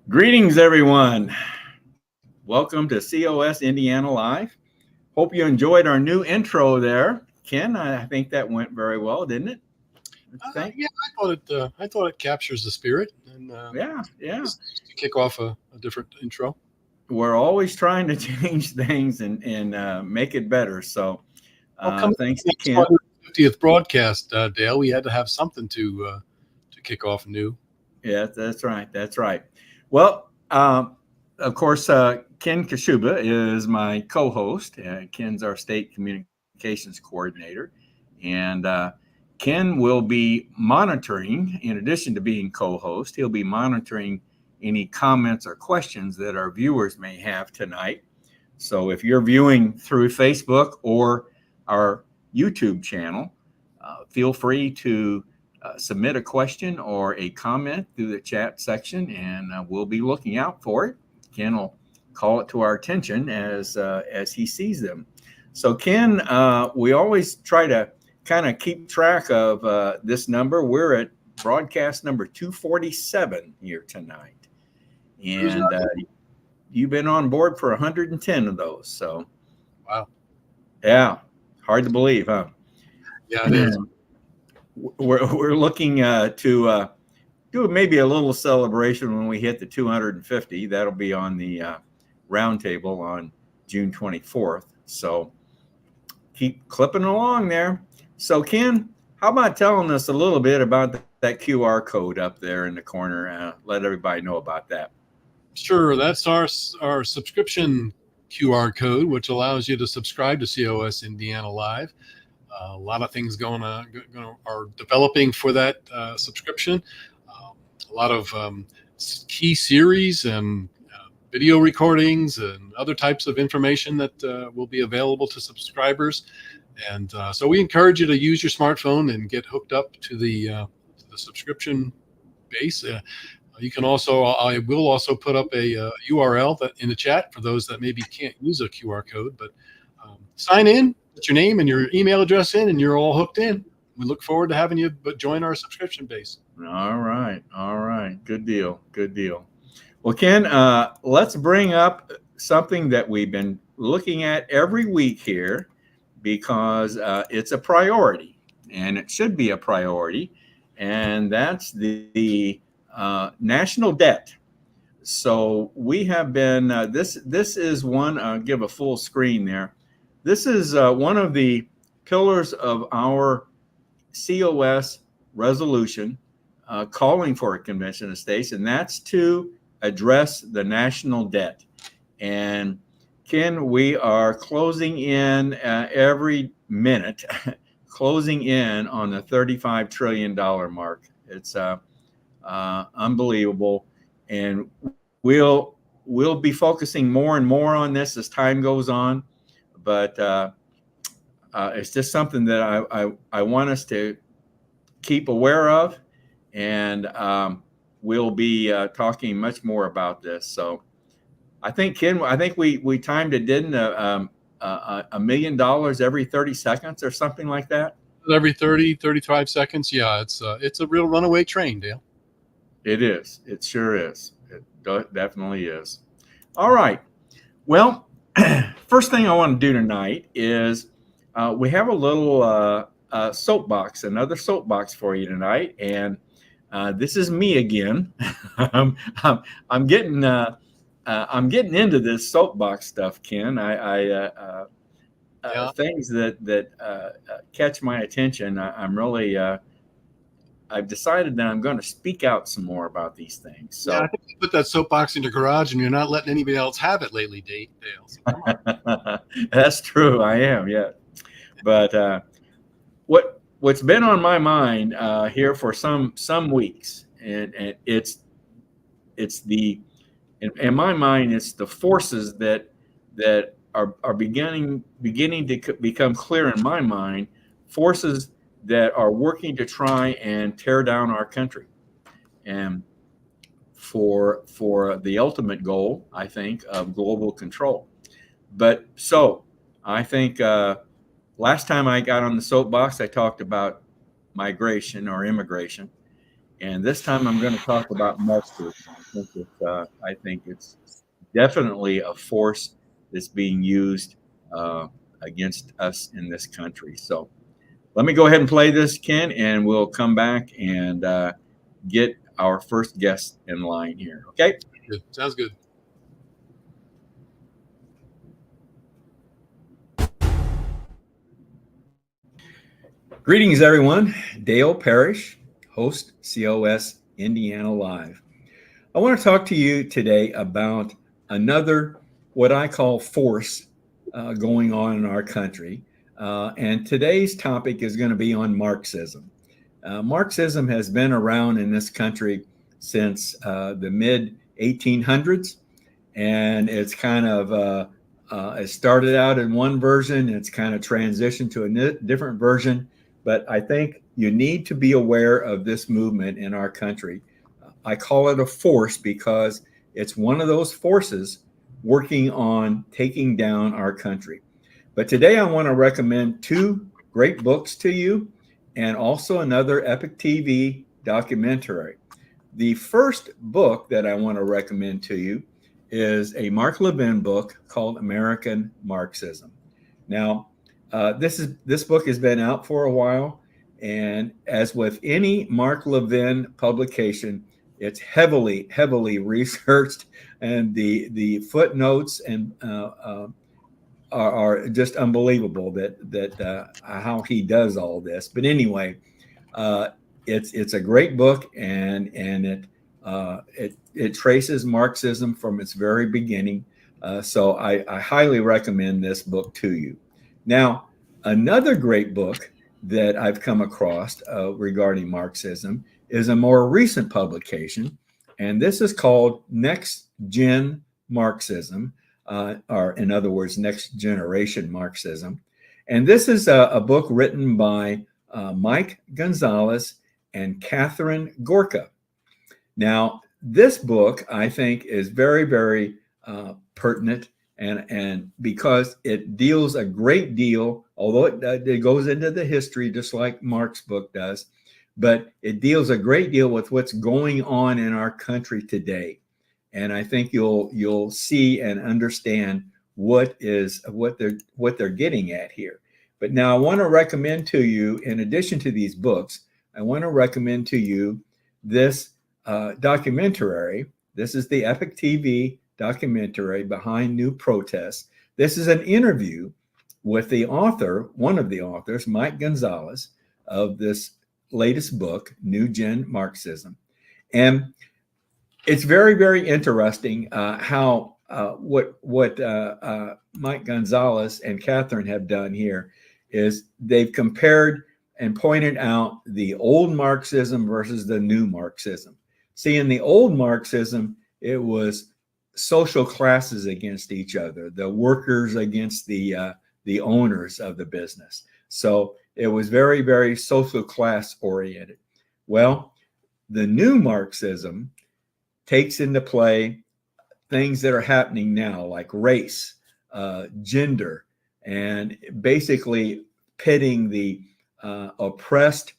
Greetings, everyone. Welcome to COS Indiana Live. Hope you enjoyed our new intro there. Ken, I think that went very well, didn't it? Yeah, I thought it captures the spirit, and Yeah. just to kick off a different intro. We're always trying to change things and make it better. So thanks to Ken. 50th broadcast, Dale. We had to have something to kick off new. Yeah, that's right. That's right. Well, of course, Ken Kashuba is my co-host. Ken's our state communications coordinator, and Ken will be monitoring, in addition to being co-host, he'll be monitoring any comments or questions that our viewers may have tonight. So if you're viewing through Facebook or our YouTube channel, feel free to submit a question or a comment through the chat section, and we'll be looking out for it. Ken will call it to our attention as he sees them. So Ken, we always try to kind of keep track of this number. We're at broadcast number 247 here tonight, and you've been on board for 110 of those. So, wow, yeah, hard to believe, huh? Yeah, it is. We're looking to do maybe a little celebration when we hit the 250. That'll be on the roundtable on June 24th. So keep clipping along there. So Ken, how about telling us a little bit about that QR code up there in the corner? Let everybody know about that. Sure, that's our subscription QR code, which allows you to subscribe to COS Indiana Live. A lot of things are developing for that subscription. A lot of key series and video recordings and other types of information that will be available to subscribers. And so we encourage you to use your smartphone and get hooked up to the subscription base. You can also, I will also put up a URL in the chat for those that maybe can't use a QR code, but sign in, put your name and your email address in, and you're all hooked in. We look forward to having you join our subscription base. All right. Good deal. Well, Ken, let's bring up something that we've been looking at every week here because it's a priority, and it should be a priority, and that's the national debt. So we have been, this is one, give a full screen there. This is one of the pillars of our COS resolution calling for a convention of states, and that's to address the national debt. And Ken, we are closing in every minute, closing in on the $35 trillion mark. It's unbelievable, and we'll be focusing more and more on this as time goes on. But it's just something that I want us to keep aware of, and we'll be talking much more about this. So I think, Ken, we timed it, didn't $1 million every 30 seconds or something like that? Every 35 seconds. Yeah, it's a real runaway train, Dale. It is. It sure is. It definitely is. All right. Well, first thing I want to do tonight is we have a little soapbox, another soapbox for you tonight, and this is me again. I'm getting into this soapbox stuff, Ken. Things that catch my attention. I'm really I've decided that I'm going to speak out some more about these things. So yeah, I think you put that soapbox in your garage and you're not letting anybody else have it lately, Dale. So come on. That's true. I am, yeah. But what's been on my mind here for some weeks, and it's the in my mind, it's the forces that are beginning to become clear in my mind, forces that are working to try and tear down our country, and for the ultimate goal, I think, of global control. But so I think last time I got on the soapbox, I talked about migration or immigration, And this time I'm going to talk about Marxism. I think it's definitely a force that's being used against us in this country. So let me go ahead and play this, Ken, and we'll come back and get our first guest in line here. Okay? Good. Sounds good. Greetings, everyone. Dale Parrish, host COS Indiana Live. I want to talk to you today about another, what I call force going on in our country. And today's topic is going to be on Marxism. Marxism has been around in this country since the mid 1800s, and it's kind of it started out in one version. It's kind of transitioned to a different version. But I think you need to be aware of this movement in our country. I call it a force because it's one of those forces working on taking down our country. But today I want to recommend two great books to you and also another Epic TV documentary. The first book that I want to recommend to you is a Mark Levin book called American Marxism. Now, this book has been out for a while, and as with any Mark Levin publication, it's heavily researched, and the footnotes and are just unbelievable that how he does all this. But anyway, it's a great book, and it traces Marxism from its very beginning. So I highly recommend this book to you. Now, another great book that I've come across regarding Marxism is a more recent publication, and this is called Next Gen Marxism, or in other words, Next Generation Marxism. And this is a book written by Mike Gonzalez and Catherine Gorka. Now, this book, I think, is very, very pertinent, and because it deals a great deal, although it goes into the history just like Mark's book does, but it deals a great deal with what's going on in our country today. And I think you'll see and understand what they're getting at here. But now I want to recommend to you, in addition to these books, I want to recommend to you this documentary. This is the Epic TV documentary, Behind New Protests. This is an interview with the author, one of the authors, Mike Gonzalez, of this latest book, New Gen Marxism. And it's very, very interesting how what Mike Gonzalez and Catherine have done here is they've compared and pointed out the old Marxism versus the new Marxism. See, in the old Marxism, it was social classes against each other, the workers against the owners of the business. So it was very, very social class oriented. Well, the new Marxism takes into play things that are happening now, like race, gender, and basically pitting the oppressed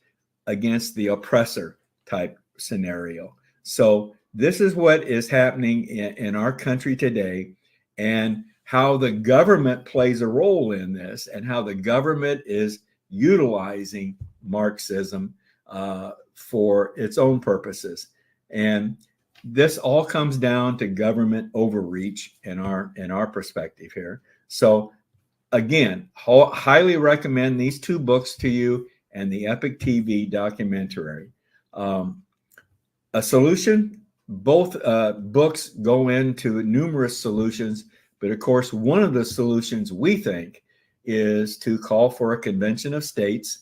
against the oppressor type scenario. So this is what is happening in our country today, and how the government plays a role in this, and how the government is utilizing Marxism for its own purposes. And this all comes down to government overreach in our perspective here. So again, highly recommend these two books to you and the Epic TV documentary. A solution, both books go into numerous solutions, but of course, one of the solutions we think is to call for a convention of states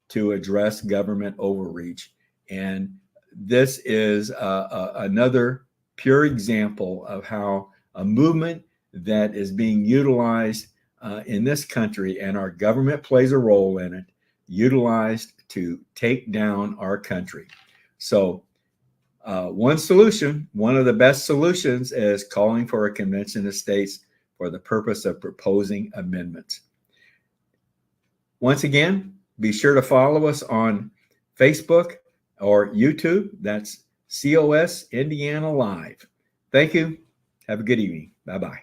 to address government overreach. And this is another pure example of how a movement that is being utilized in this country, and our government plays a role in it, utilized to take down our country. So one solution, one of the best solutions, is calling for a convention of states for the purpose of proposing amendments. Once again, be sure to follow us on Facebook or YouTube. That's COS Indiana Live. Thank you. Have a good evening. Bye-bye.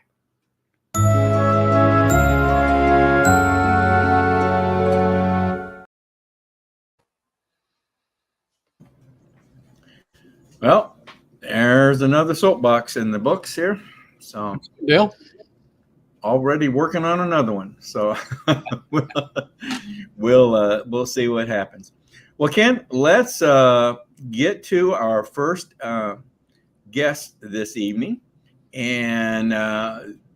Well, there's another soapbox in the books here. So, Dale? Already working on another one. So we'll see what happens. Well, Ken, let's get to our first guest this evening, and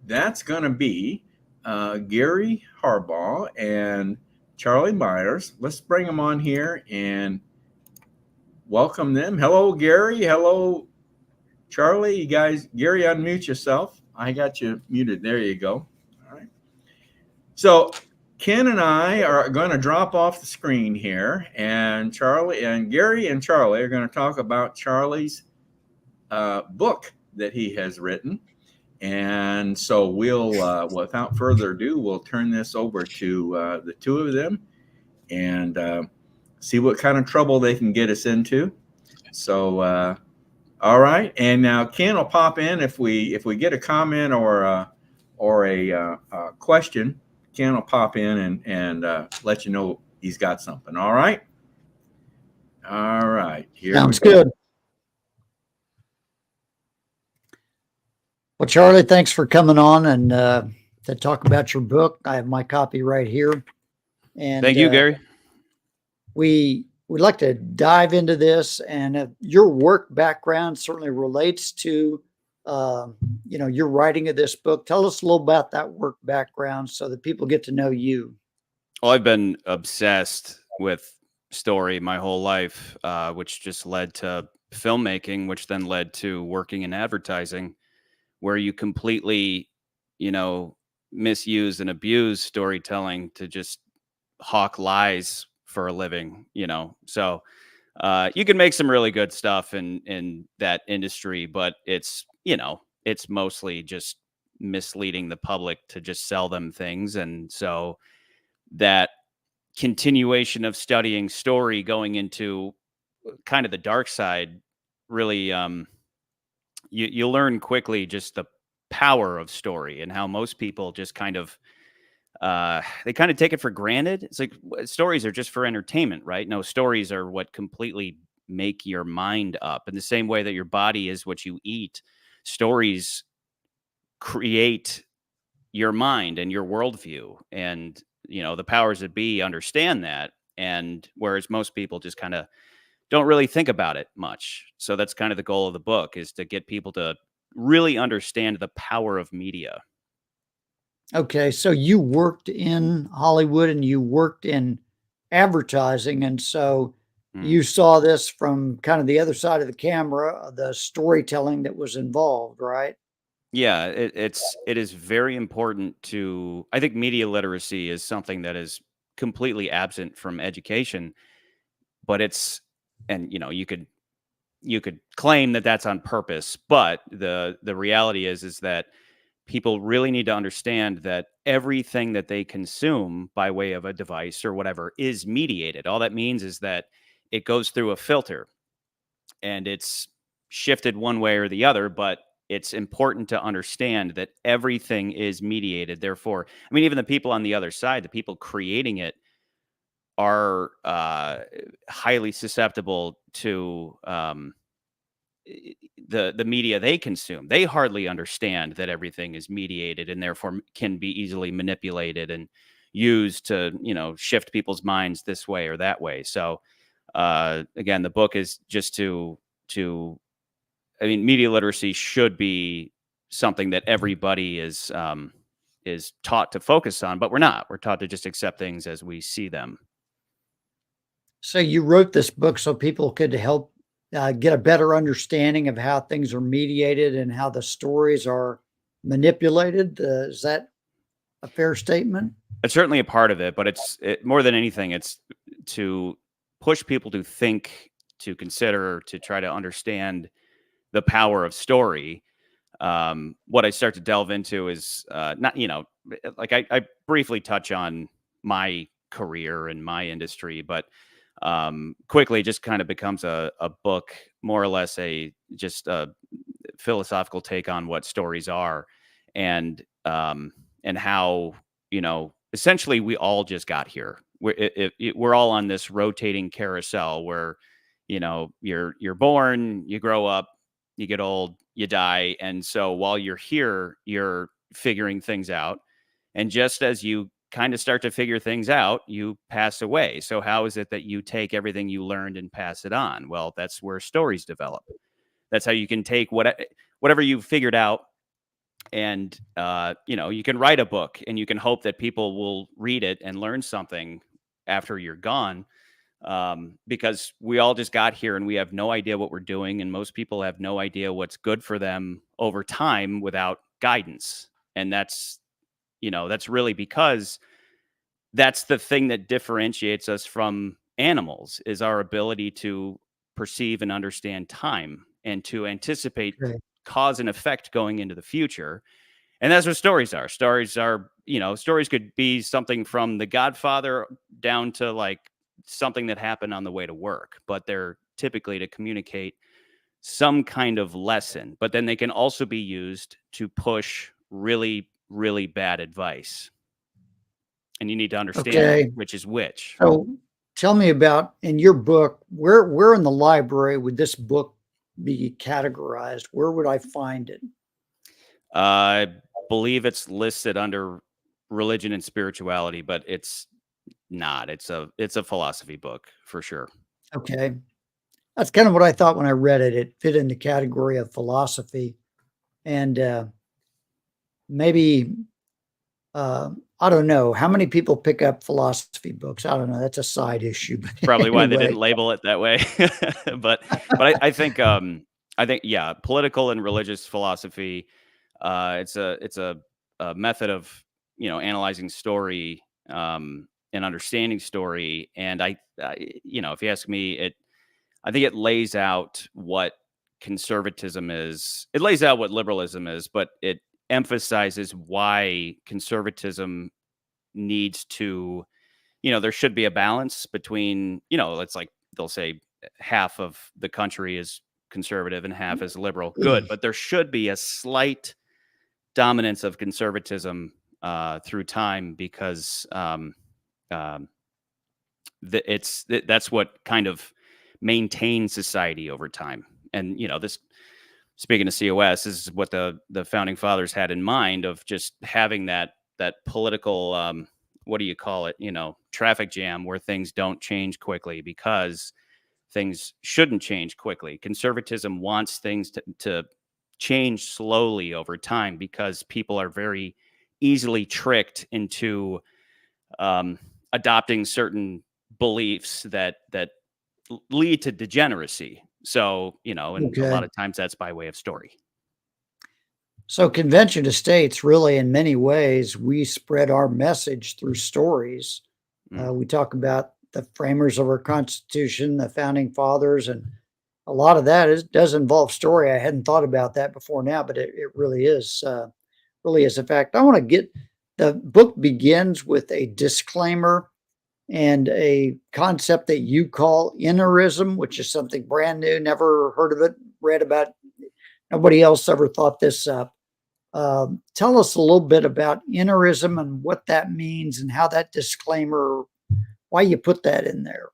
that's going to be Gary Harbaugh and Charlie Myers. Let's bring them on here and welcome them. Hello, Gary. Hello, Charlie. You guys, Gary, unmute yourself. I got you muted. There you go. All right. So Ken and I are going to drop off the screen here, and Charlie and Gary and Charlie are going to talk about Charlie's book that he has written. And so we'll, without further ado, we'll turn this over to the two of them and see what kind of trouble they can get us into. So, all right. And now Ken will pop in if we get a comment or a question. Ken will pop in and let you know he's got something. All right. All right. Here Sounds good. Well, Charlie, thanks for coming on and to talk about your book. I have my copy right here. And thank you, Gary. We'd like to dive into this, and your work background certainly relates to, your writing of this book. Tell us a little about that work background so that people get to know you. Well, I've been obsessed with story my whole life, which just led to filmmaking, which then led to working in advertising, where you completely, misuse and abuse storytelling to just hawk lies for a living, So you can make some really good stuff in that industry, but it's mostly just misleading the public to just sell them things. And so that continuation of studying story going into kind of the dark side really you learn quickly just the power of story and how most people just kind of they kind of take it for granted. It's like stories are just for entertainment, right? No, stories are what completely make your mind up. In the same way that your body is what you eat, stories create your mind and your worldview. And, the powers that be understand that. And whereas most people just kind of don't really think about it much. So that's kind of the goal of the book, is to get people to really understand the power of media. Okay, so you worked in Hollywood and you worked in advertising, and so you saw this from kind of the other side of the camera, the storytelling that was involved, right? Yeah, it is very important to. I think media literacy is something that is completely absent from education, but you could claim that that's on purpose, but the reality is that people really need to understand that everything that they consume by way of a device or whatever is mediated. All that means is that it goes through a filter and it's shifted one way or the other, but it's important to understand that everything is mediated. Therefore, I mean, even the people on the other side, the people creating it, are highly susceptible to the media they consume. They hardly understand that everything is mediated and therefore can be easily manipulated and used to, shift people's minds this way or that way. So again, the book is just media literacy should be something that everybody is taught to focus on, but we're not. We're taught to just accept things as we see them. So you wrote this book so people could help get a better understanding of how things are mediated and how the stories are manipulated. Is that a fair statement? It's certainly a part of it, but more than anything, it's to push people to think, to consider, to try to understand the power of story. What I start to delve into is not, like I briefly touch on my career and my industry, but quickly just kind of becomes a book, more or less just a philosophical take on what stories are, and how, essentially we all just got here. We're all on this rotating carousel where, you're born, you grow up, you get old, you die. And so while you're here, you're figuring things out. And just as you kind of start to figure things out, you pass away. So how is it that you take everything you learned and pass it on? Well, that's where stories develop. That's how you can take whatever you've figured out, and you can write a book and you can hope that people will read it and learn something after you're gone, because we all just got here and we have no idea what we're doing, and most people have no idea what's good for them over time without guidance. And that's really because that's the thing that differentiates us from animals, is our ability to perceive and understand time and to anticipate Okay. cause and effect going into the future. And that's what stories are. Stories could be something from The Godfather down to like something that happened on the way to work, but they're typically to communicate some kind of lesson. But then they can also be used to push really, really bad advice. And you need to understand Okay. which is which. So tell me about, in your book, where in the library would this book be categorized? Where would I find it? I believe it's listed under religion and spirituality, but it's not. It's a philosophy book for sure. Okay. That's kind of what I thought when I read it. It fit in the category of philosophy. And maybe, I don't know, how many people pick up philosophy books? I don't know. That's a side issue. But Probably why they anyway, didn't label it that way. But I think yeah, political and religious philosophy. It's a method of analyzing story, and understanding story. And if you ask me, I think it lays out what conservatism is. It lays out what liberalism is, but it emphasizes why conservatism needs to, there should be a balance between, it's like they'll say half of the country is conservative and half is liberal. Good. But there should be a slight dominance of conservatism through time, because that's what kind of maintains society over time. And this, speaking of COS, this is what the founding fathers had in mind, of just having that political, what do you call it, traffic jam, where things don't change quickly because things shouldn't change quickly. Conservatism wants things to change slowly over time, because people are very easily tricked into adopting certain beliefs that lead to degeneracy. So, and a lot okay. of times that's by way of story. So convention estates, really, in many ways, we spread our message through stories. Mm. We talk about the framers of our Constitution, the founding fathers, and a lot of that does involve story. I hadn't thought about that before now, but it really is. Really is. In fact, I want to get, the book begins with a disclaimer and a concept that you call innerism, which is something brand new, never heard of it, read about. Nobody else ever thought this up. Tell us a little bit about innerism and what that means, and how that disclaimer, why you put that in there.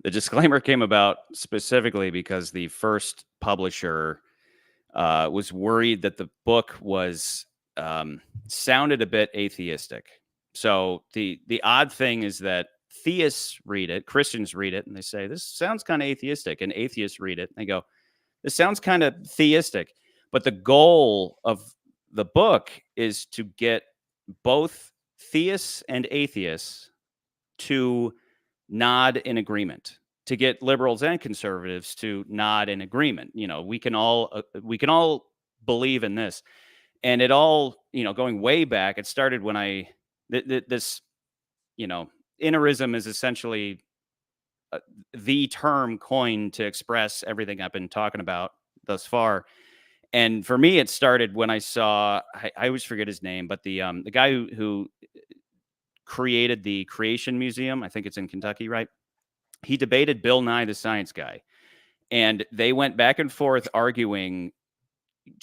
The disclaimer came about specifically because the first publisher was worried that the book was sounded a bit atheistic. So the odd thing is that theists read it, Christians read it, and they say, this sounds kind of atheistic. And atheists read it and they go, this sounds kind of theistic. But the goal of the book is to get both theists and atheists to nod in agreement, to get liberals and conservatives to nod in agreement. We can all believe in this. And it all, going way back, it started when this, innerism is essentially the term coined to express everything I've been talking about thus far. And for me, it started when I saw, I always forget his name, but the guy who created the Creation Museum, I think it's in Kentucky, right? he debated Bill Nye the Science Guy, and they went back and forth arguing.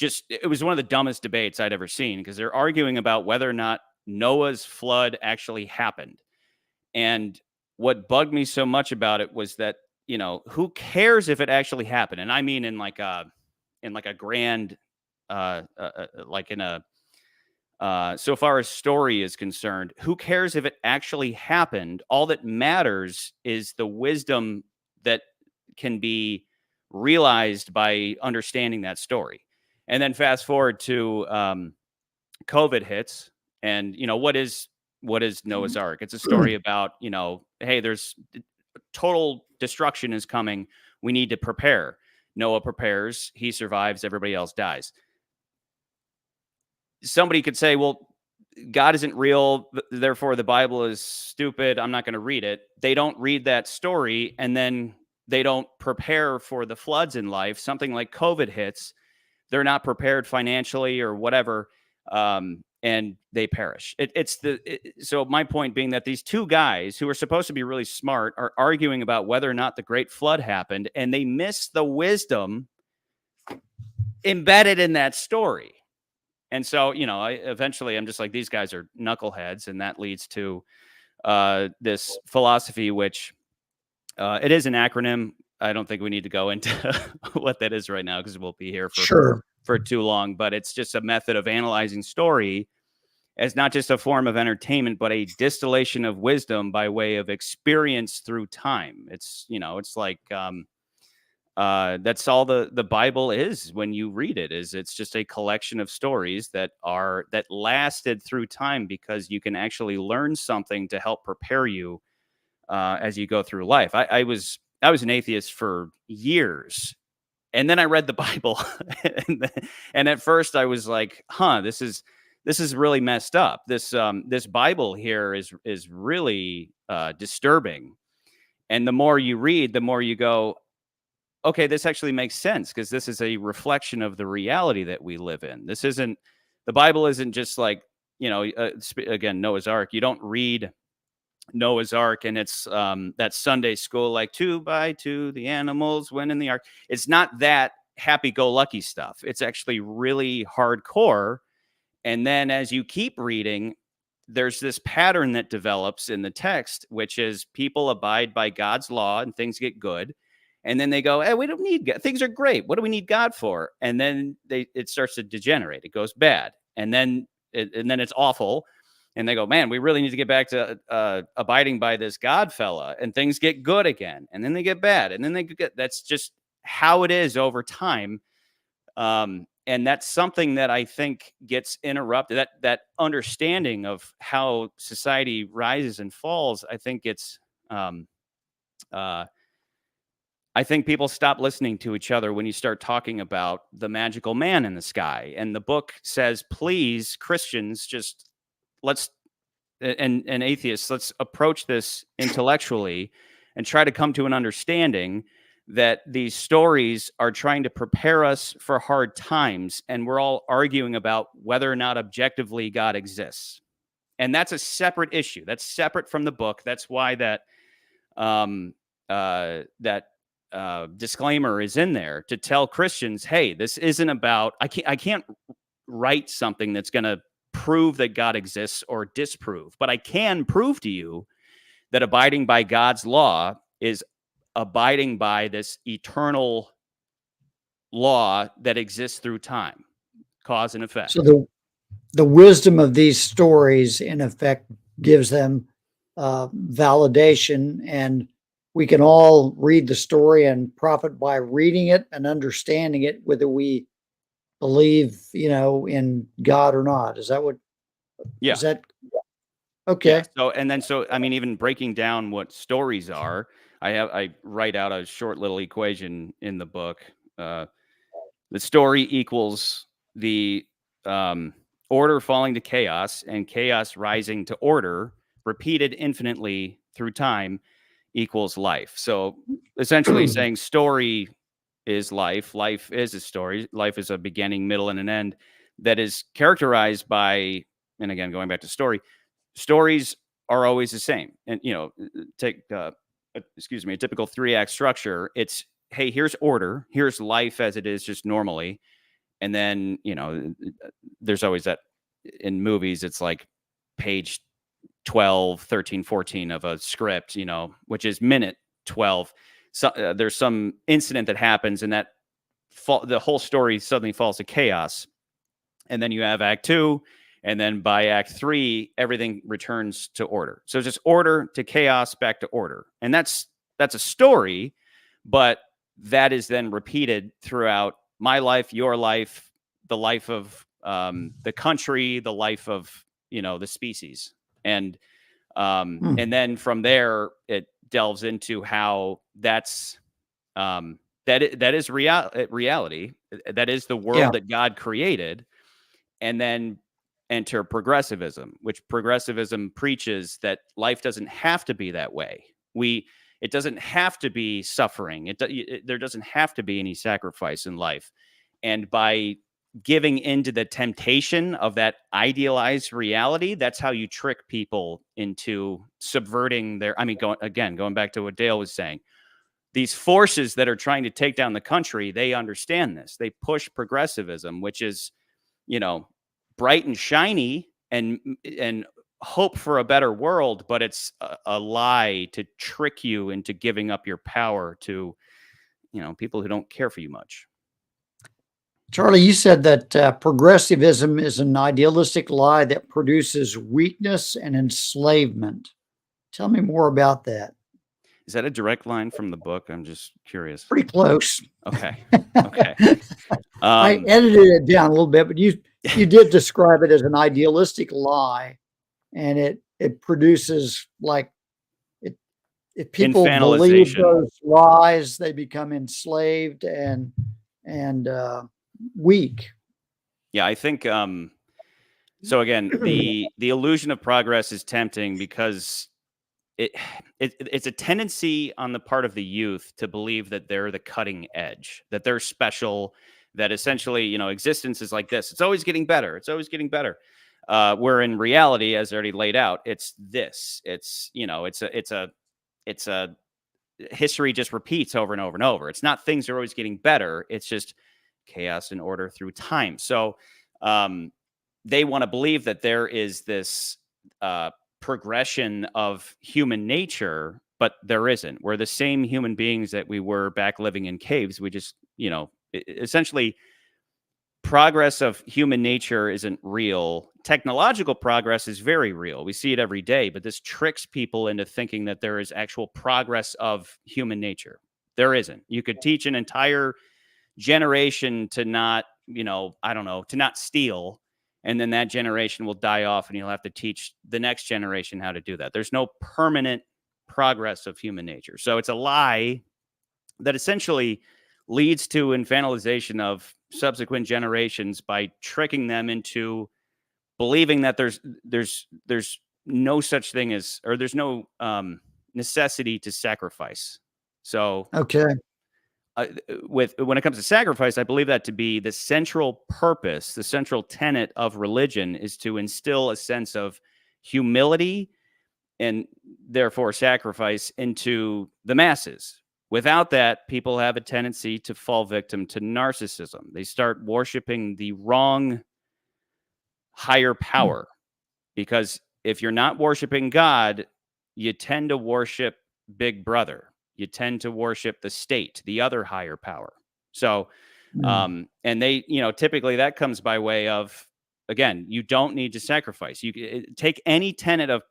It was one of the dumbest debates I'd ever seen, because they're arguing about whether or not Noah's flood actually happened. And what bugged me so much about it was that, who cares if it actually happened? And I mean, in like a grand, like in a, so far as story is concerned, who cares if it actually happened? All that matters is the wisdom that can be realized by understanding that story. And then fast forward to COVID hits, and what is Noah's Ark? It's a story about, hey, there's total destruction is coming. We need to prepare. Noah prepares, he survives, everybody else dies. Somebody could say, well, God isn't real, therefore the Bible is stupid, I'm not going to read it. They don't read that story, and then they don't prepare for the floods in life. Something like COVID hits, they're not prepared financially or whatever, and they perish. So my point being that these two guys who are supposed to be really smart are arguing about whether or not the Great Flood happened, and they miss the wisdom embedded in that story. And so, eventually I'm just like, these guys are knuckleheads, and that leads to this philosophy, which it is an acronym. I don't think we need to go into what that is right now, because we'll be here for too long. But it's just a method of analyzing story as not just a form of entertainment, but a distillation of wisdom by way of experience through time. It's like that's all the Bible is when you read it. It's just a collection of stories that lasted through time, because you can actually learn something to help prepare you as you go through life. I was an atheist for years, and then I read the Bible, and at first I was like, this is really messed up. This Bible here is really disturbing. And the more you read, the more you go, okay, this actually makes sense, because this is a reflection of the reality that we live in. The Bible isn't just like, again, Noah's Ark. You don't read Noah's Ark and it's that Sunday school, like 2 by 2 the animals went in the ark. It's not that happy-go-lucky stuff. It's actually really hardcore. And then as you keep reading, there's this pattern that develops in the text, which is people abide by God's law and things get good. And then they go, hey, we don't need God. Things are great. What do we need God for? And then it starts to degenerate. It goes bad. And then it's awful. And they go, man, we really need to get back to abiding by this God fella. And things get good again. And then they get bad. And then that's just how it is over time. And that's something that I think gets interrupted. That understanding of how society rises and falls, I think I think people stop listening to each other when you start talking about the magical man in the sky. And the book says, please, Christians, and atheists, let's approach this intellectually and try to come to an understanding that these stories are trying to prepare us for hard times. And we're all arguing about whether or not objectively God exists. And that's a separate issue. That's separate from the book. That's why that disclaimer is in there, to tell Christians, hey, this isn't about, I can't write something that's going to prove that God exists or disprove, but I can prove to you that abiding by God's law is abiding by this eternal law that exists through time, cause and effect. So the wisdom of these stories, in effect, gives them validation, and we can all read the story and profit by reading it and understanding it, whether we believe, in God or not. Is that what? Yeah. Is that okay? Yeah. So I mean, even breaking down what stories are, I write out a short little equation in the book. The story equals the order falling to chaos and chaos rising to order, repeated infinitely through time, equals life. So essentially saying story is life. Life is a story. Life is a beginning, middle, and an end that is characterized by, and again, going back to story, stories are always the same. And, take a a typical 3-act structure, it's, hey, here's order, here's life as it is just normally. And then, there's always that in movies, it's like page 12, 13, 14 of a script, which is minute 12. So there's some incident that happens and that the whole story suddenly falls to chaos. And then you have act 2. And then by act 3, everything returns to order. So just order to chaos, back to order. And that's a story, but that is then repeated throughout my life, your life, the life of the country, the life of, the species. And then from there, it delves into how that's that is reality. That is the world that God created. And then enter progressivism, which progressivism preaches that life doesn't have to be that way. It doesn't have to be suffering. There doesn't have to be any sacrifice in life. And by giving into the temptation of that idealized reality, that's how you trick people into subverting going back to what Dale was saying. These forces that are trying to take down the country, they understand this. They push progressivism, which is, bright and shiny and hope for a better world, but it's a lie to trick you into giving up your power to, people who don't care for you much. Charlie, you said that progressivism is an idealistic lie that produces weakness and enslavement. Tell me more about that. Is that a direct line from the book? I'm just curious. Pretty close. Okay. I edited it down a little bit, but you did describe it as an idealistic lie, and it produces, like, if people believe those lies, they become enslaved and weak. Yeah, I think so again, the illusion of progress is tempting because it's a tendency on the part of the youth to believe that they're the cutting edge, that they're special, that essentially, existence is like this. It's always getting better. It's always getting better. Where in reality, as already laid out, it's this. It's, it's a history just repeats over and over and over. It's not things are always getting better. It's just chaos and order through time. So they want to believe that there is this progression of human nature, but there isn't. We're the same human beings that we were back living in caves. We just, essentially progress of human nature isn't real. Technological progress is very real. We see it every day, but this tricks people into thinking that there is actual progress of human nature. There isn't. You could teach an entire generation to not, to not steal. And then that generation will die off and you'll have to teach the next generation how to do that. There's no permanent progress of human nature. So it's a lie that essentially leads to infantilization of subsequent generations by tricking them into believing that there's no such thing as, or there's no necessity to sacrifice. So okay. When it comes to sacrifice, I believe that to be the central purpose, the central tenet of religion is to instill a sense of humility and therefore sacrifice into the masses. Without that, people have a tendency to fall victim to narcissism. They start worshiping the wrong higher power, because if you're not worshiping God, you tend to worship Big Brother. You tend to worship the state, the other higher power. So, and they, typically that comes by way of, again, you don't need to sacrifice. You take any tenet of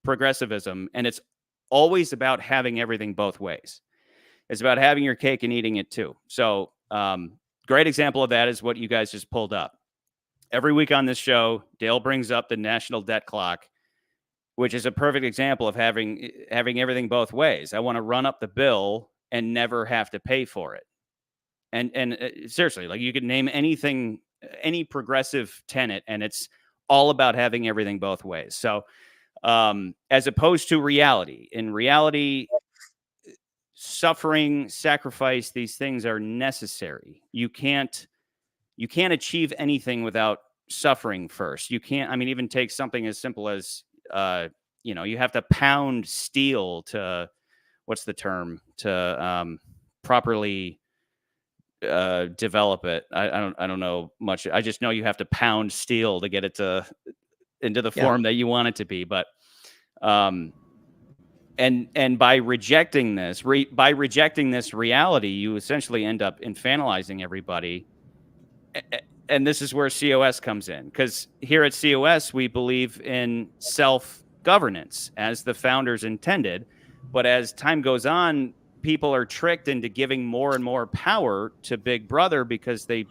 progressivism, and it's always about having everything both ways. It's about having your cake and eating it too. So, great example of that is what you guys just pulled up. Every week on this show, Dale brings up the national debt clock, which is a perfect example of having everything both ways. I want to run up the bill and never have to pay for it. And seriously, like, you could name anything, any progressive tenet, and it's all about having everything both ways. So, as opposed to reality, in reality, suffering, sacrifice, these things are necessary. You can't achieve anything without suffering first. You can't, even take something as simple as, you have to pound steel to what's the term, to properly develop it. I don't know much. I just know you have to pound steel to get it into the form that you want it to be. But and by rejecting this reality, you essentially end up infantilizing everybody. And this is where COS comes in, because here at COS, we believe in self-governance as the founders intended. But as time goes on, people are tricked into giving more and more power to Big Brother, because they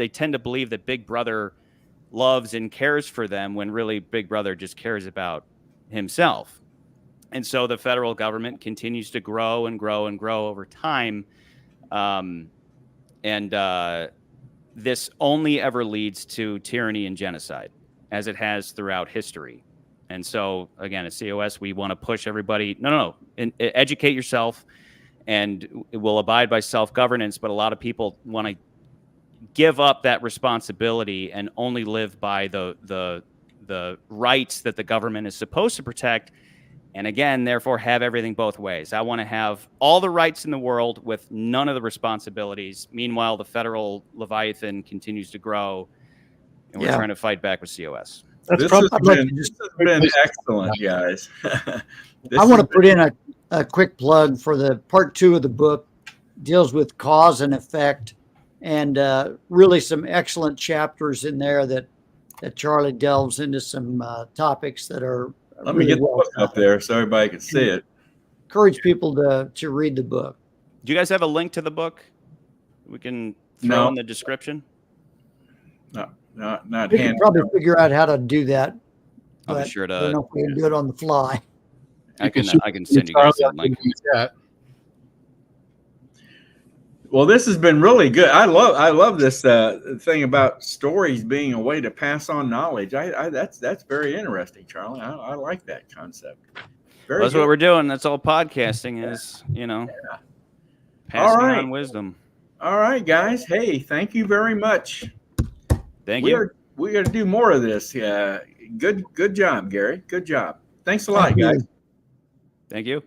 tend to believe that Big Brother loves and cares for them, when really Big Brother just cares about himself. And so the federal government continues to grow and grow and grow over time. This only ever leads to tyranny and genocide, as it has throughout history. And so, again, at COS, we want to push everybody, educate yourself, and we'll abide by self-governance. But a lot of people want to give up that responsibility and only live by the rights that the government is supposed to protect. And again, therefore, have everything both ways. I want to have all the rights in the world with none of the responsibilities. Meanwhile, the federal Leviathan continues to grow, and we're trying to fight back with COS. This has been excellent, guys. I want to put in a quick plug for the part 2 of the book. Deals with cause and effect, and really some excellent chapters in there that Charlie delves into some topics that are Let me get the book up there so everybody can see it. Encourage people to read the book. Do you guys have a link to the book we can throw in the description? No, not We can probably figure out how to do that. I'll be sure to. I don't know if we can do it on the fly. I can send you guys that link. Well, this has been really good. I love this thing about stories being a way to pass on knowledge. That's very interesting, Charlie. I like that concept. That's what we're doing. That's all podcasting is, passing on wisdom. All right, guys. Hey, thank you very much. Thank you. We got to do more of this. Good job, Gary. Good job. Thanks a lot, guys. Thank you.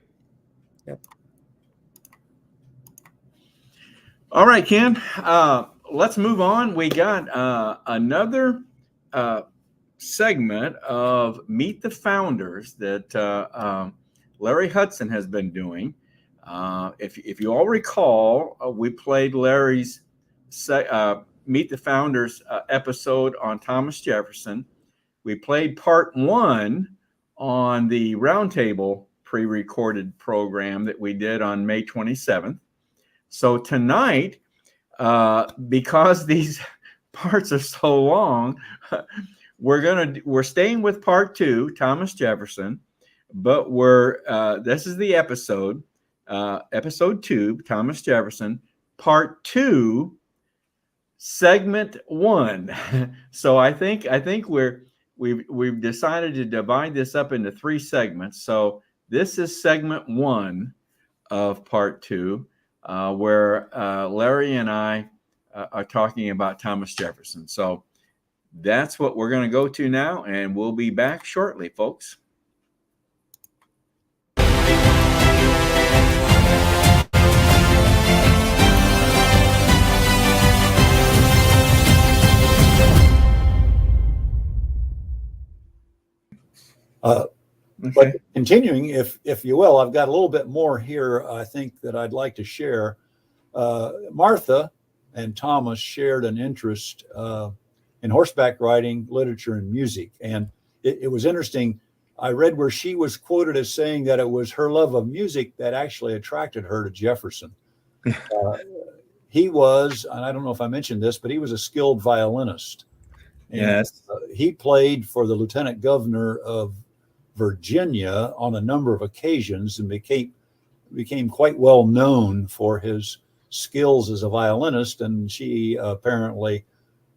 Yep. All right, Ken, let's move on. We got another segment of Meet the Founders that Larry Hudson has been doing. If you all recall, we played Larry's Meet the Founders episode on Thomas Jefferson. We played part 1 on the Roundtable pre-recorded program that we did on May 27th. So tonight, because these parts are so long, we're staying with part 2, Thomas Jefferson, but this is the episode 2, Thomas Jefferson, part 2, segment 1. So I think we've decided to divide this up into 3 segments. So this is segment 1 of part 2. Where Larry and I are talking about Thomas Jefferson. So that's what we're going to go to now, and we'll be back shortly, folks. But continuing, if you will, I've got a little bit more here, I think, that I'd like to share. Martha and Thomas shared an interest in horseback riding, literature, and music. And it was interesting. I read where she was quoted as saying that it was her love of music that actually attracted her to Jefferson. He was, and I don't know if I mentioned this, but he was a skilled violinist. And, yes. He played for the lieutenant governor of Virginia on a number of occasions and became quite well known for his skills as a violinist. And she apparently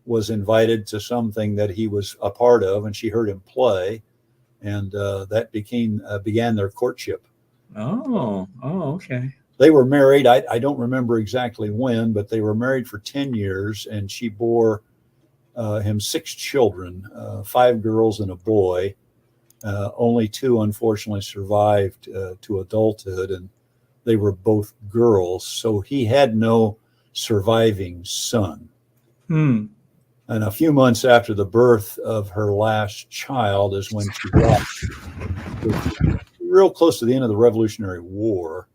was invited to something that he was a part of, and she heard him play, and that began their courtship. Oh, okay. They were married. I don't remember exactly when, but they were married for 10 years, and she bore him 6 children, 5 girls and a boy. Only 2, unfortunately, survived to adulthood, and they were both girls, so he had no surviving son. Hmm. And a few months after the birth of her last child is when she died. Real close to the end of the Revolutionary War.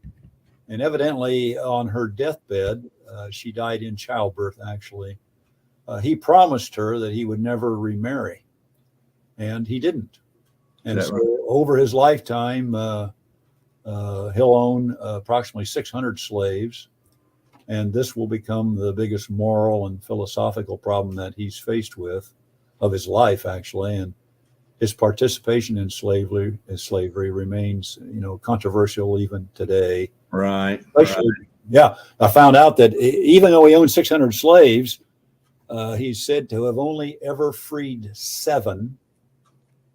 And evidently on her deathbed, she died in childbirth, actually. He promised her that he would never remarry, and he didn't. And so right? over his lifetime, he'll own approximately 600 slaves. And this will become the biggest moral and philosophical problem that he's faced with of his life, actually. And his participation in slavery remains, controversial even today. Right. Especially, yeah, I found out that even though he owned 600 slaves, he's said to have only ever freed 7,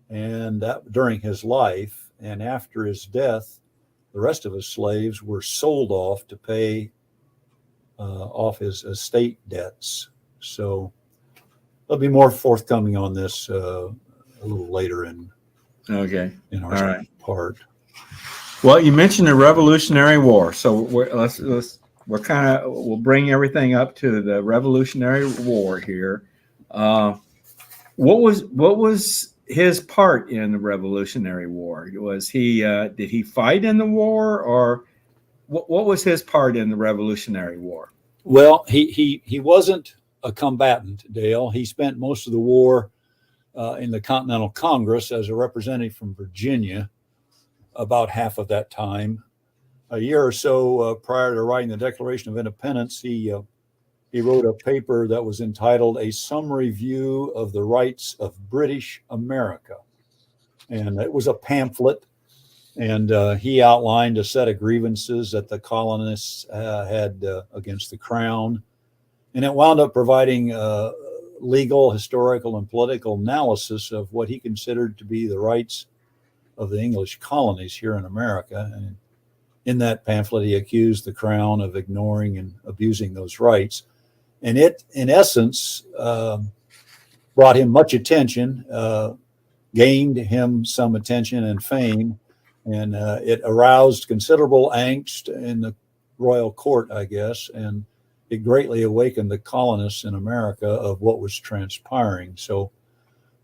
and that during his life. And after his death, the rest of his slaves were sold off to pay off his estate debts. So there'll be more forthcoming on this a little later in our right. part. Well, you mentioned the Revolutionary War, so we'll bring everything up to the Revolutionary War here. What was his part in the Revolutionary War? Was he did he fight in the war, or what was his part in the Revolutionary War? Well, he wasn't a combatant, Dale. He spent most of the war in the Continental Congress as a representative from Virginia, about half of that time. A year or so prior to writing the Declaration of Independence, he wrote a paper that was entitled "A Summary View of the Rights of British America." And it was a pamphlet. And he outlined a set of grievances that the colonists had against the crown. And it wound up providing legal, historical, and political analysis of what he considered to be the rights of the English colonies here in America. And in that pamphlet, he accused the crown of ignoring and abusing those rights. And it, in essence, brought him much attention, gained him some attention and fame. And it aroused considerable angst in the royal court, I guess, and it greatly awakened the colonists in America of what was transpiring. So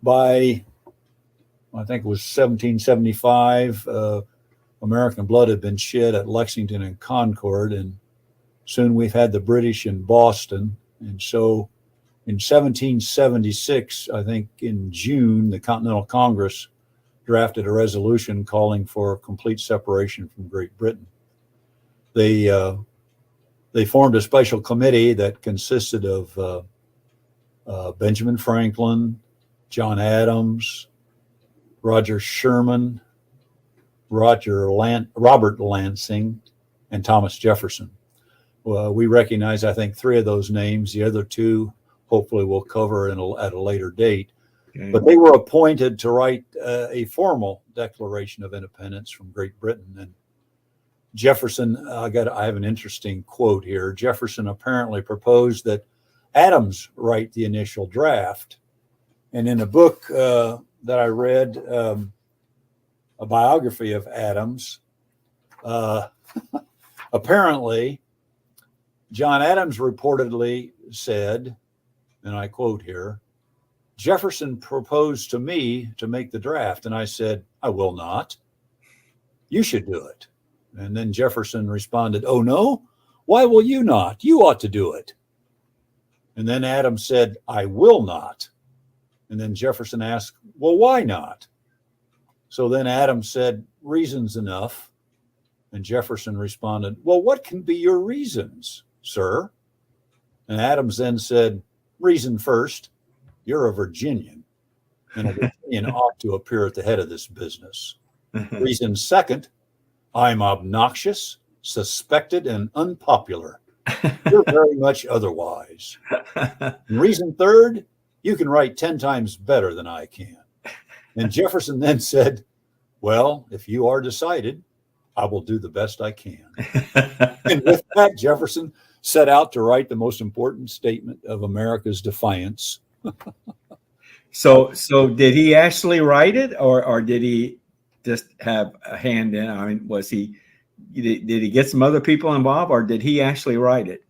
by, I think it was 1775, American blood had been shed at Lexington and Concord, and soon we've had the British in Boston. And so in 1776, I think in June, the Continental Congress drafted a resolution calling for complete separation from Great Britain. They formed a special committee that consisted of Benjamin Franklin, John Adams, Roger Sherman, Robert Lansing, and Thomas Jefferson. Well, we recognize, I think, 3 of those names. The other 2, hopefully, we'll cover at a later date. Okay. But they were appointed to write a formal Declaration of Independence from Great Britain. And Jefferson, I have an interesting quote here. Jefferson apparently proposed that Adams write the initial draft. And in a book that I read, a biography of Adams, apparently John Adams reportedly said, and I quote here, "Jefferson proposed to me to make the draft, and I said, I will not. You should do it." And then Jefferson responded, "Oh, no? Why will you not? You ought to do it." And then Adams said, "I will not." And then Jefferson asked, "Well, why not?" So then Adams said, "Reasons enough." And Jefferson responded, "Well, what can be your reasons, sir?" And Adams then said, "Reason first, you're a Virginian, and a Virginian ought to appear at the head of this business. Reason second, I'm obnoxious, suspected, and unpopular. You're very much otherwise. And reason third, you can write 10 times better than I can." And Jefferson then said, "Well, if you are decided, I will do the best I can." And with that, Jefferson set out to write the most important statement of America's defiance. So did he actually write it, or did he just have a hand in? I mean, was he, did he get some other people involved, or did he actually write it?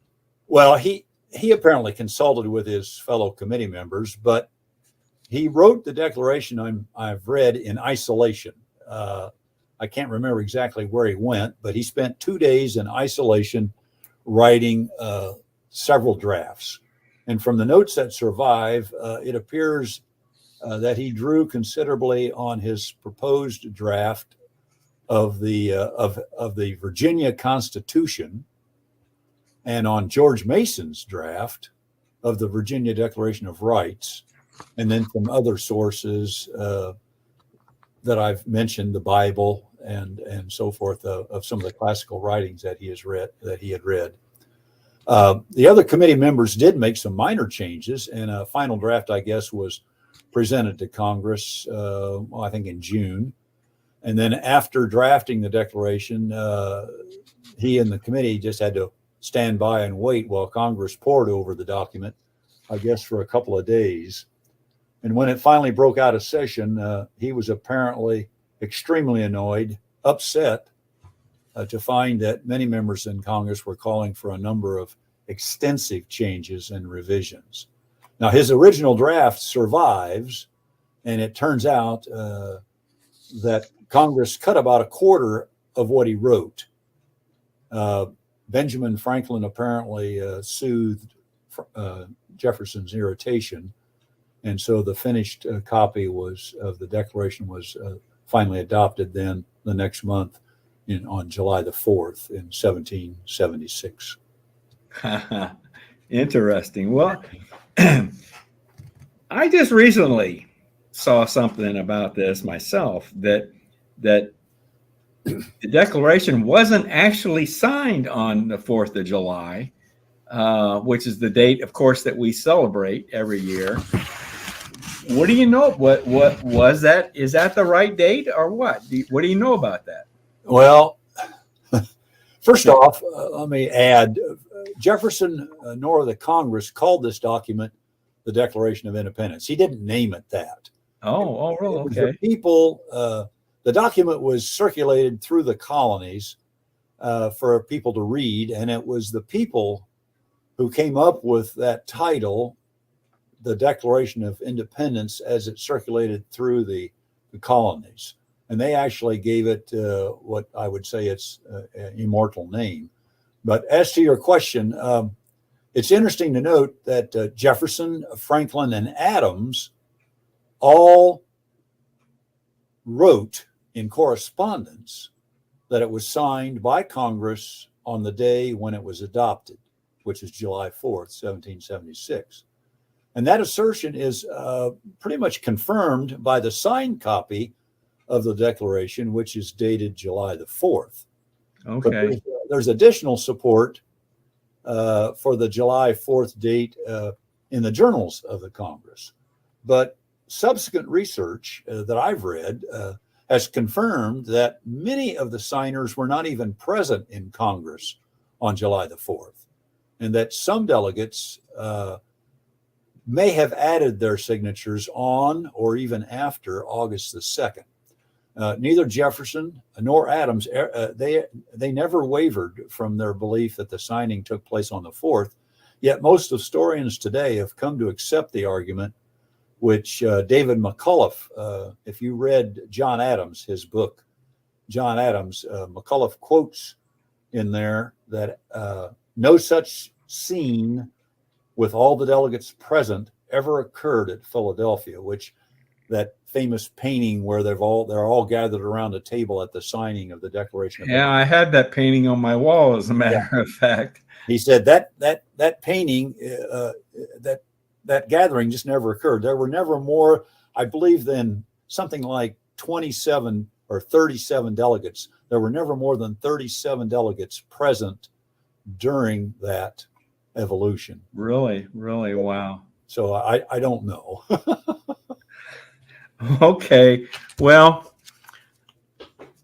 Well, he apparently consulted with his fellow committee members, but he wrote the declaration I've read in isolation. I can't remember exactly where he went, but he spent 2 days in isolation writing several drafts. And from the notes that survive, it appears that he drew considerably on his proposed draft of the Virginia Constitution and on George Mason's draft of the Virginia Declaration of Rights, and then from other sources that I've mentioned, the Bible and so forth, of some of the classical writings that he had read. The other committee members did make some minor changes, and a final draft, I guess, was presented to Congress, I think in June. And then after drafting the declaration, he and the committee just had to stand by and wait while Congress pored over the document, I guess, for a couple of days. And when it finally broke out of session, he was apparently extremely annoyed, upset to find that many members in Congress were calling for a number of extensive changes and revisions. Now, his original draft survives, and it turns out that Congress cut about a quarter of what he wrote. Benjamin Franklin apparently soothed Jefferson's irritation, and so the finished copy of the Declaration was finally adopted then the next month on July the 4th in 1776. Interesting. Well, I just recently saw something about this myself, that the Declaration wasn't actually signed on the 4th of July, which is the date, of course, that we celebrate every year. What do you know? What was that? Is that the right date, or what? What do you know about that? Well, first off, let me add, Jefferson nor the Congress called this document the Declaration of Independence. He didn't name it that. Oh, really? Okay. The people, the document was circulated through the colonies for people to read, and it was the people who came up with that title, the Declaration of Independence, as it circulated through the colonies. And they actually gave it what I would say its immortal name. But as to your question, it's interesting to note that Jefferson, Franklin, and Adams all wrote in correspondence that it was signed by Congress on the day when it was adopted, which is July 4th, 1776. And that assertion is pretty much confirmed by the signed copy of the Declaration, which is dated July the 4th. Okay. But there's additional support for the July 4th date in the journals of the Congress. But subsequent research that I've read has confirmed that many of the signers were not even present in Congress on July the 4th, and that some delegates may have added their signatures on or even after August the 2nd. Neither Jefferson nor Adams, they never wavered from their belief that the signing took place on the 4th, yet most historians today have come to accept the argument, which David McCullough, if you read John Adams, his book, John Adams, McCullough quotes in there that no such scene with all the delegates present ever occurred at Philadelphia, which that famous painting where they're all gathered around a table at the signing of the Declaration of Independence. I had that painting on my wall, as a matter of fact. He said that painting, that gathering just never occurred. There were never more, I believe, than something like 27 or 37 delegates. There were never more than 37 delegates present during that evolution. Really? Wow. So I don't know. Okay. Well,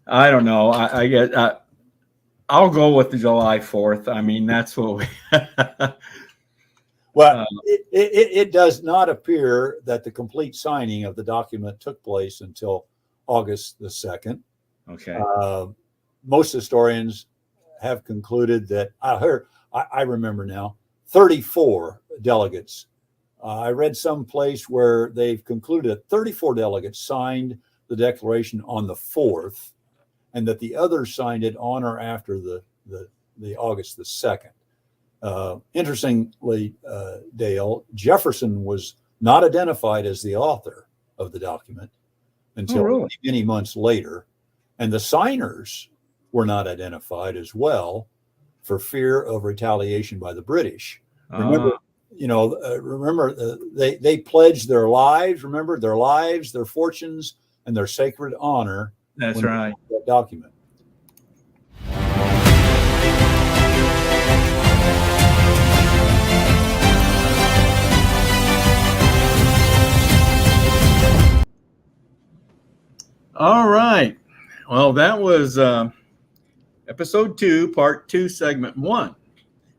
I don't know. I guess I'll go with the July 4th. I mean, that's what we. Well, it does not appear that the complete signing of the document took place until August the 2nd. Okay. Most historians have concluded that I remember now 34 delegates. I read some place where they've concluded that 34 delegates signed the declaration on the 4th, and that the others signed it on or after the August the 2nd. Interestingly, Dale, Jefferson was not identified as the author of the document until many months later, and the signers were not identified as well for fear of retaliation by the British. Remember, they pledged their lives. Remember, their lives, their fortunes, and their sacred honor. That's right. That document. All right. Well, that was episode 2, part 2, segment 1.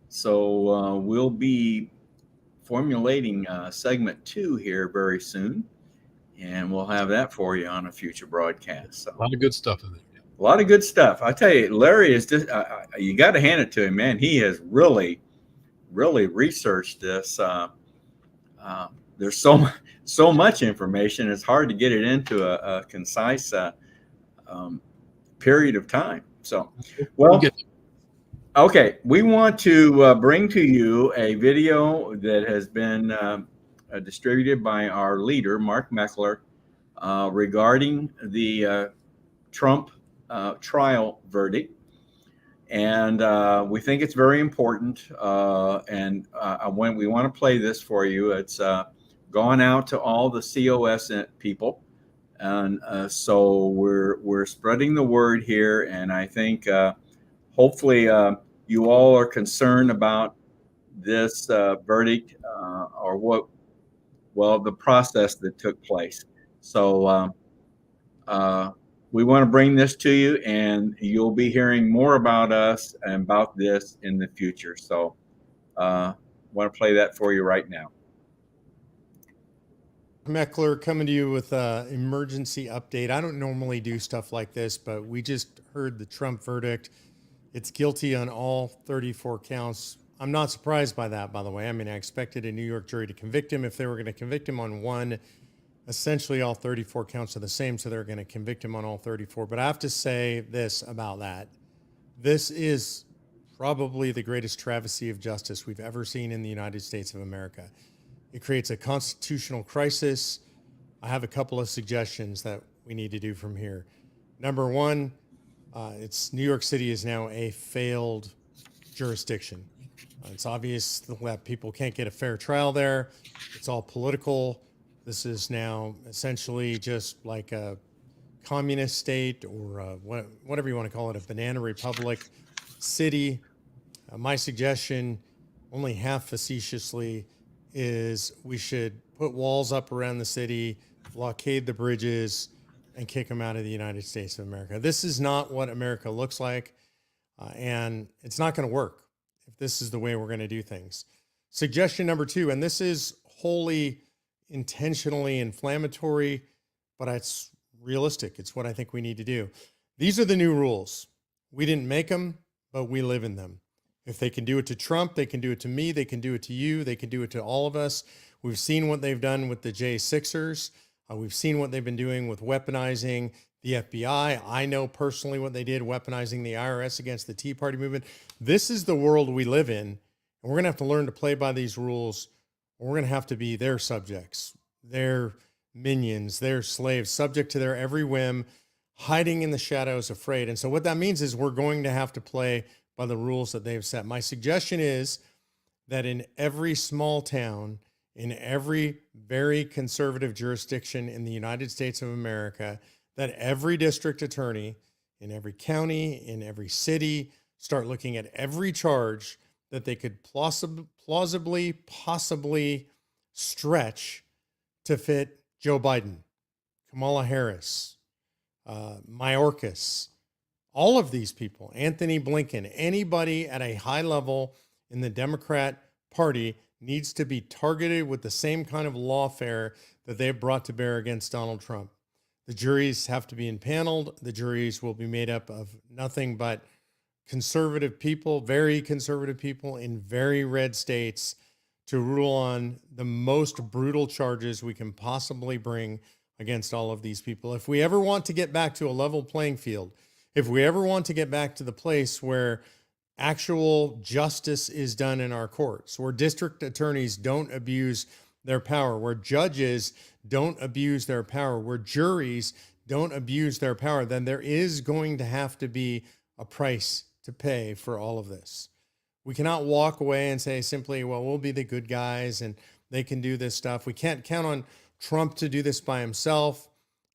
So we'll be formulating segment 2 here very soon, and we'll have that for you on a future broadcast. So, a lot of good stuff in there. A lot of good stuff. I tell you, Larry is just, you got to hand it to him, man. He has really researched this. There's so much information. It's hard to get it into a concise period of time. So, well, okay. We want to bring to you a video that has been distributed by our leader, Mark Meckler, regarding the Trump trial verdict. And we think it's very important. And when we want to play this for you, it's gone out to all the COS people. And so we're spreading the word here. And I think hopefully you all are concerned about this verdict or the process that took place. So we want to bring this to you, and you'll be hearing more about us and about this in the future. So I want to play that for you right now. Meckler coming to you with an emergency update. I don't normally do stuff like this, but we just heard the Trump verdict. It's guilty on all 34 counts. I'm not surprised by that, by the way. I mean, I expected a New York jury to convict him. If they were going to convict him on one, essentially all 34 counts are the same, so they're going to convict him on all 34. But I have to say this about that. This is probably the greatest travesty of justice we've ever seen in the United States of America. It creates a constitutional crisis. I have a couple of suggestions that we need to do from here. Number one, New York City is now a failed jurisdiction. It's obvious that people can't get a fair trial there. It's all political. This is now essentially just like a communist state or whatever you want to call it, a banana republic city. My suggestion, only half facetiously, is we should put walls up around the city, blockade the bridges, and kick them out of the United States of America. This is not what America looks like, and it's not going to work if this is the way we're going to do things. Suggestion number 2, and this is wholly intentionally inflammatory, but it's realistic. It's what I think we need to do. These are the new rules. We didn't make them, but we live in them. If they can do it to Trump, they can do it to me, they can do it to you, they can do it to all of us. We've seen what they've done with the J6ers. We've seen what they've been doing with weaponizing the FBI. I know personally what they did, weaponizing the IRS against the Tea Party movement. This is the world we live in, and we're going to have to learn to play by these rules. We're going to have to be their subjects, their minions, their slaves, subject to their every whim, hiding in the shadows, afraid. And so what that means is we're going to have to play by the rules that they've set. My suggestion is that in every small town, in every very conservative jurisdiction in the United States of America, that every district attorney in every county, in every city, start looking at every charge that they could plausibly, possibly stretch to fit Joe Biden, Kamala Harris, Mayorkas, all of these people, Anthony Blinken, anybody at a high level in the Democrat Party needs to be targeted with the same kind of lawfare that they've brought to bear against Donald Trump. The juries have to be impaneled. The juries will be made up of nothing but conservative people, very conservative people in very red states to rule on the most brutal charges we can possibly bring against all of these people. If we ever want to get back to a level playing field, if we ever want to get back to the place where actual justice is done in our courts, where district attorneys don't abuse their power, where judges don't abuse their power, where juries don't abuse their power, then there is going to have to be a price to pay for all of this. We cannot walk away and say simply, well, we'll be the good guys and they can do this stuff. We can't count on Trump to do this by himself.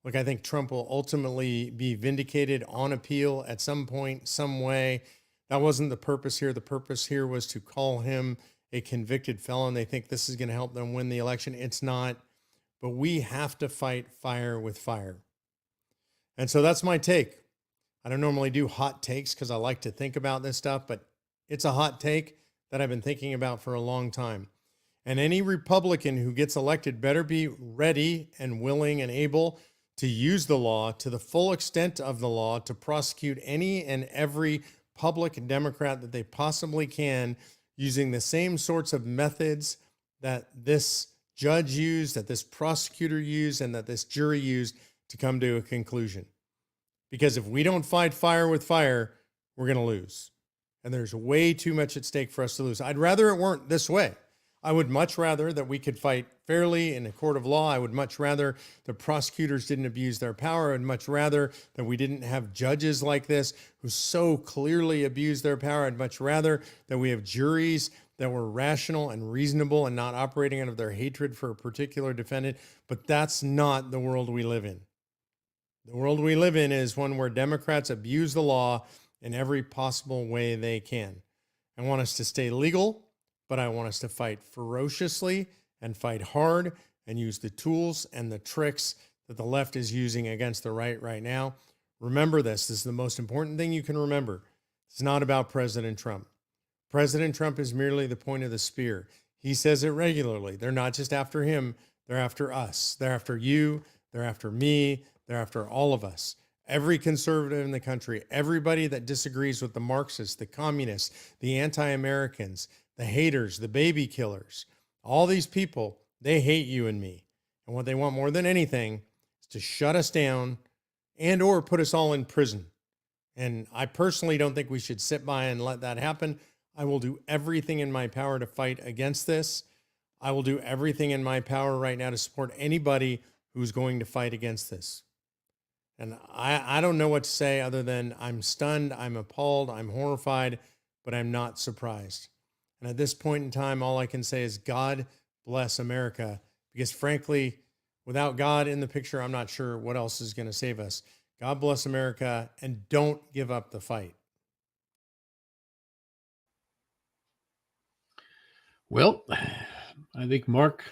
Look, I think Trump will ultimately be vindicated on appeal at some point, some way. That wasn't the purpose here. The purpose here was to call him a convicted felon. They think this is going to help them win the election. It's not. But we have to fight fire with fire. And so that's my take. I don't normally do hot takes because I like to think about this stuff, but it's a hot take that I've been thinking about for a long time. And any Republican who gets elected better be ready and willing and able to use the law to the full extent of the law to prosecute any and every public Democrat that they possibly can, using the same sorts of methods that this judge used, that this prosecutor used, and that this jury used to come to a conclusion. Because if we don't fight fire with fire, we're going to lose. And there's way too much at stake for us to lose. I'd rather it weren't this way. I would much rather that we could fight fairly in a court of law. I would much rather the prosecutors didn't abuse their power. I'd much rather that we didn't have judges like this who so clearly abuse their power. I'd much rather that we have juries that were rational and reasonable and not operating out of their hatred for a particular defendant. But that's not the world we live in. The world we live in is one where Democrats abuse the law in every possible way they can. I want us to stay legal, but I want us to fight ferociously and fight hard and use the tools and the tricks that the left is using against the right now. Remember this. This is the most important thing you can remember. It's not about President Trump. President Trump is merely the point of the spear. He says it regularly. They're not just after him. They're after us. They're after you. They're after me. They're after all of us. Every conservative in the country, everybody that disagrees with the Marxists, the communists, the anti-Americans, the haters, the baby killers, all these people, they hate you and me. And what they want more than anything is to shut us down and or put us all in prison. And I personally don't think we should sit by and let that happen. I will do everything in my power to fight against this. I will do everything in my power right now to support anybody who's going to fight against this. And I don't know what to say other than I'm stunned, I'm appalled, I'm horrified, but I'm not surprised. And at this point in time, all I can say is God bless America, because frankly, without God in the picture, I'm not sure what else is going to save us. God bless America, and don't give up the fight. Well, I think Mark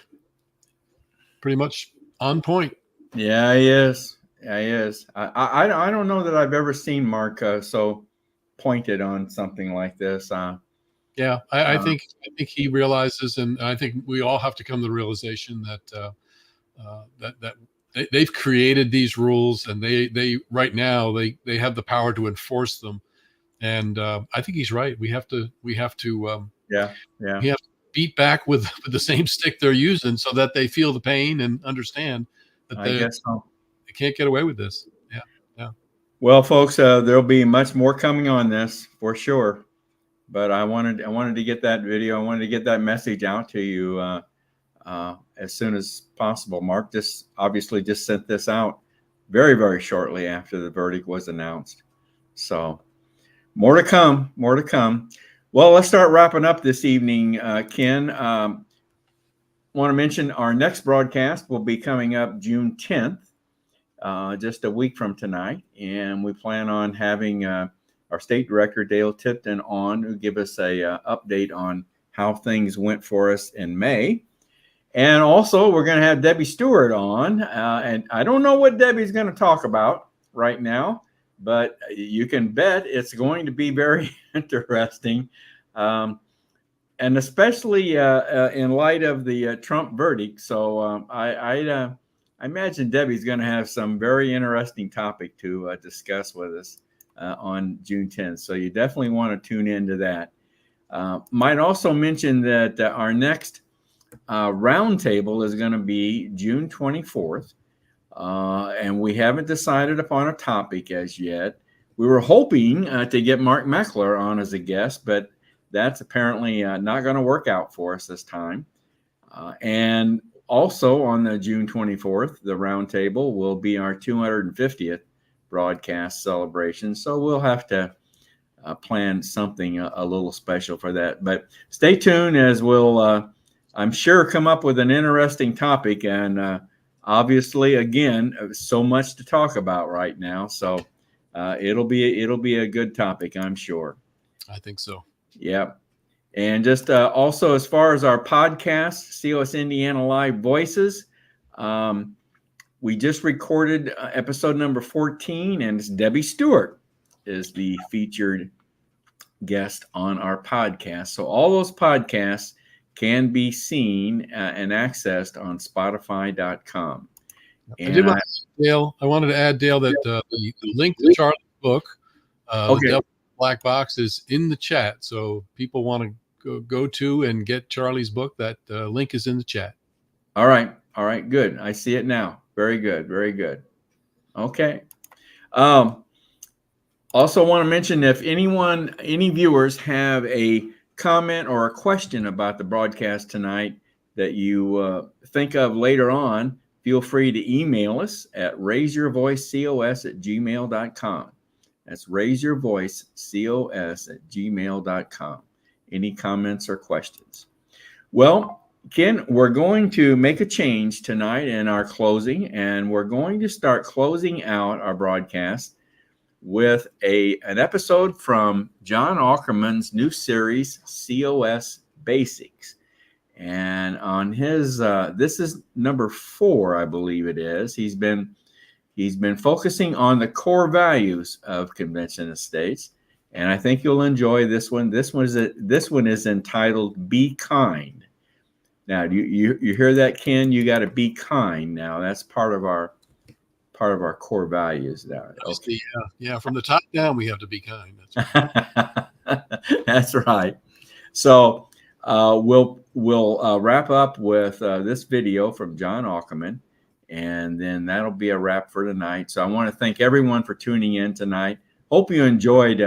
pretty much on point. Yeah, he is. Yeah, he is. I don't know that I've ever seen Mark so pointed on something like this. Yeah, I think he realizes, and I think we all have to come to the realization that that they've created these rules, and they right now they have the power to enforce them. And I think he's right. We have to beat back with the same stick they're using, so that they feel the pain and understand that I guess so. They can't get away with this. Yeah. Well, folks, there'll be much more coming on this for sure. But I wanted to get that video. I wanted to get that message out to you as soon as possible. Mark obviously just sent this out very, very shortly after the verdict was announced. So more to come. More to come. Well, let's start wrapping up this evening, Ken. Want to mention our next broadcast will be coming up June 10th, just a week from tonight. And we plan on having our state director, Dale Tipton, on to give us a update on how things went for us in May. And also, we're going to have Debbie Stewart on. And I don't know what Debbie's going to talk about right now, but you can bet it's going to be very interesting. And especially in light of the Trump verdict. So I imagine Debbie's going to have some very interesting topic to discuss with us on June 10th. So you definitely want to tune into that. Might also mention that our next roundtable is going to be June 24th. And we haven't decided upon a topic as yet. We were hoping to get Mark Meckler on as a guest, but that's apparently not going to work out for us this time. And also on the June 24th, the roundtable will be our 250th broadcast celebration. So we'll have to plan something a little special for that. But stay tuned as we'll, I'm sure, come up with an interesting topic. And obviously, again, so much to talk about right now. So it'll be a good topic, I'm sure. I think so. Yeah. And just also, as far as our podcast, COS Indiana Live Voices, we just recorded episode number 14, and it's Debbie Stewart is the featured guest on our podcast. So all those podcasts can be seen and accessed on Spotify.com. And Dale, I wanted to add, Dale, that the link to Charlie's book, okay. The Devil Black Box, is in the chat. So people want to go to and get Charlie's book. That link is in the chat. All right. Good. I see it now. Very good. Okay. Also want to mention, if any viewers have a comment or a question about the broadcast tonight that you think of later on, feel free to email us at raiseyourvoicecos@gmail.com. That's raiseyourvoicecos@gmail.com. Any comments or questions? Well, Ken, we're going to make a change tonight in our closing, and we're going to start closing out our broadcast with an episode from John Ackerman's new series, COS Basics. And on his, this is number 4, I believe it is. He's been focusing on the core values of convention of states, and I think you'll enjoy this one. This one is entitled "Be Kind." Now, you hear that, Ken? You got to be kind. Now, that's part of our core values. Now, okay. Yeah. From the top down, we have to be kind. That's right. That's right. So we'll wrap up with this video from John Ackerman, and then that'll be a wrap for tonight. So I want to thank everyone for tuning in tonight. Hope you enjoyed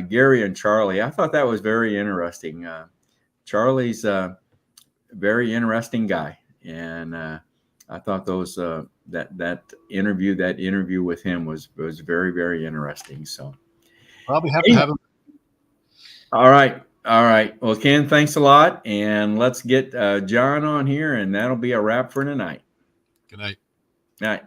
Gary and Charlie. I thought that was very interesting. Charlie's a very interesting guy, and I thought those that interview with him was very, very interesting. So probably have to have him. All right. Well, Ken, thanks a lot, and let's get John on here, and that'll be a wrap for tonight. Good night. Night.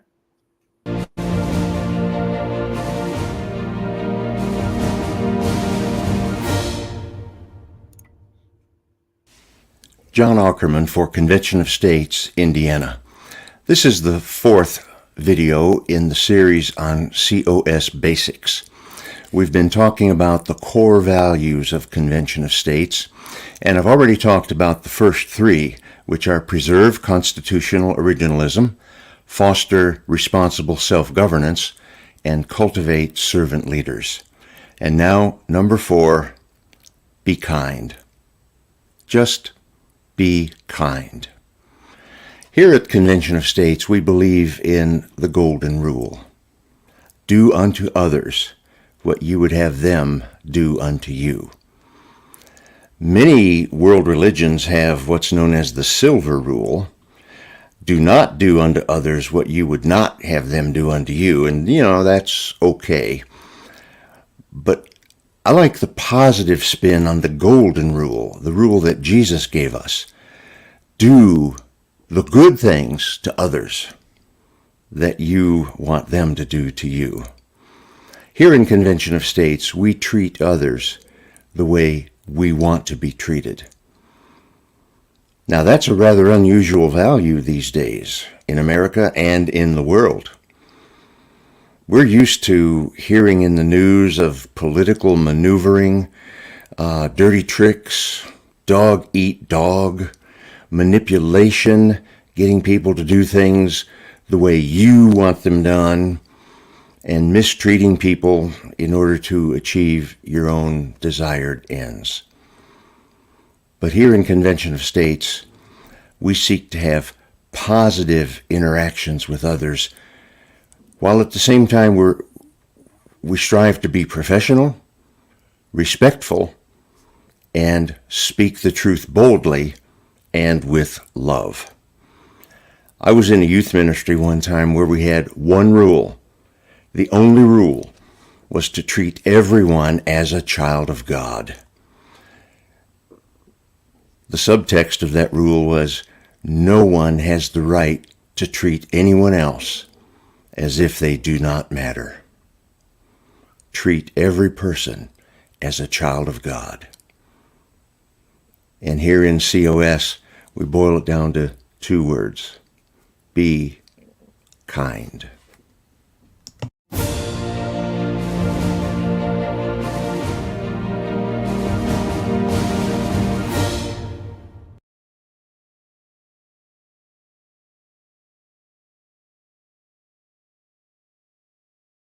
John Ackerman for Convention of States, Indiana. This is the 4th video in the series on COS Basics. We've been talking about the core values of Convention of States, and I've already talked about the first 3, which are preserve constitutional originalism, foster responsible self-governance, and cultivate servant leaders. And now, number 4, be kind. Just be kind. Here at Convention of States, we believe in the Golden Rule. Do unto others what you would have them do unto you. Many world religions have what's known as the Silver Rule. Do not do unto others what you would not have them do unto you. And, that's okay. But I like the positive spin on the Golden Rule, the rule that Jesus gave us. Do the good things to others that you want them to do to you. Here in Convention of States, we treat others the way we want to be treated. Now, that's a rather unusual value these days in America and in the world. We're used to hearing in the news of political maneuvering, dirty tricks, dog eat dog, manipulation, getting people to do things the way you want them done, and mistreating people in order to achieve your own desired ends. But here in Convention of States, we seek to have positive interactions with others, while at the same time we strive to be professional, respectful, and speak the truth boldly and with love. I was in a youth ministry one time where we had one rule. The only rule was to treat everyone as a child of God. The subtext of that rule was, no one has the right to treat anyone else as if they do not matter. Treat every person as a child of God. And here in COS, we boil it down to two words: be kind.